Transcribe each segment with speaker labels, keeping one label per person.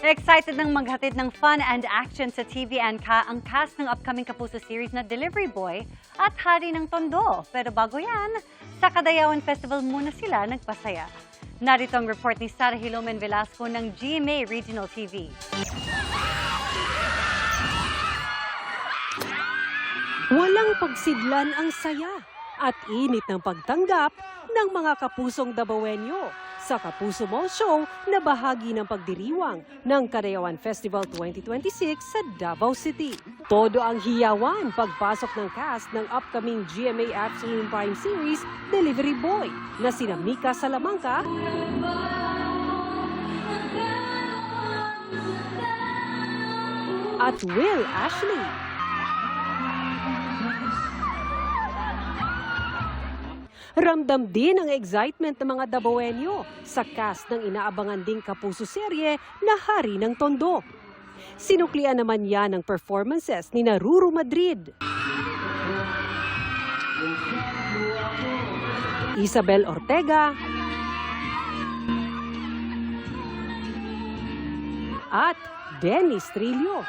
Speaker 1: Excited ng maghatid ng fun and action sa TV ang cast ng upcoming Kapuso series na Delivery Boy at Hari ng Tondo. Pero bago yan, sa Kadayawan Festival muna sila nagpasaya. Narito ang report ni Sara Hilomen Velasco ng GMA Regional TV.
Speaker 2: Walang pagsidlan ang saya at init ng pagtanggap ng mga kapusong Dabawenyo sa Kapuso Mall Show na bahagi ng pagdiriwang ng Kadayawan Festival 2026 sa Davao City. Todo ang hiyawan pagpasok ng cast ng upcoming GMA Afternoon Prime Series Delivery Boy na sina Mika Salamanca at Will Ashley. Ramdam din ang excitement ng mga Dabawenyo sa cast ng inaabangan ding Kapuso serye na Hari ng Tondo. Sinuklian naman yan ng performances ni Ruru Madrid, Isabel Ortega, at Dennis Trillo.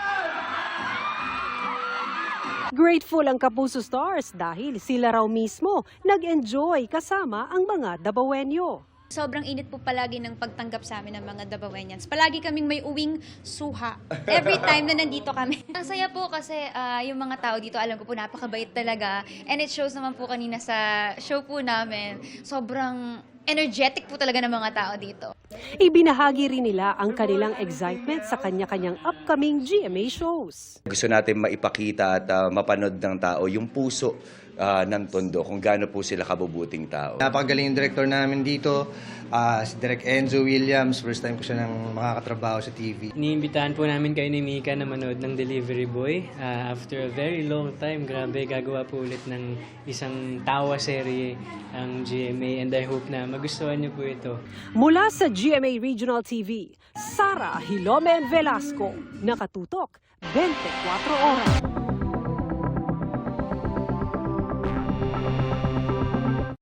Speaker 2: Grateful ang Kapuso stars dahil sila raw mismo nag-enjoy kasama ang mga Dabawenyo.
Speaker 3: Sobrang init po palagi ng pagtanggap sa amin ng mga Dabawenyans. Palagi kaming may uwing suha every time na nandito kami. Ang saya po kasi yung mga tao dito, alam ko po, napakabait talaga. And it shows naman po kanina sa show po namin. Sobrang energetic po talaga ng mga tao dito.
Speaker 2: Ibinahagi rin nila ang kanilang excitement sa kanya-kanyang upcoming GMA shows.
Speaker 4: Gusto natin maipakita at mapanood ng tao yung puso ng Tondo, kung gaano po sila kabubuting tao.
Speaker 5: Napakagaling yung director namin dito, si Direk Enzo Williams. First time ko siya nang makakatrabaho sa TV.
Speaker 6: Iniimbitahan po namin kayo ni Mika na manood ng Delivery Boy. After a very long time, grabe, gagawa po ulit ng isang tawa serye ang GMA, and I hope na magustuhan niyo po ito.
Speaker 2: Mula sa GMA Regional TV, Sara Hilomen Velasco, nakatutok 24 oras.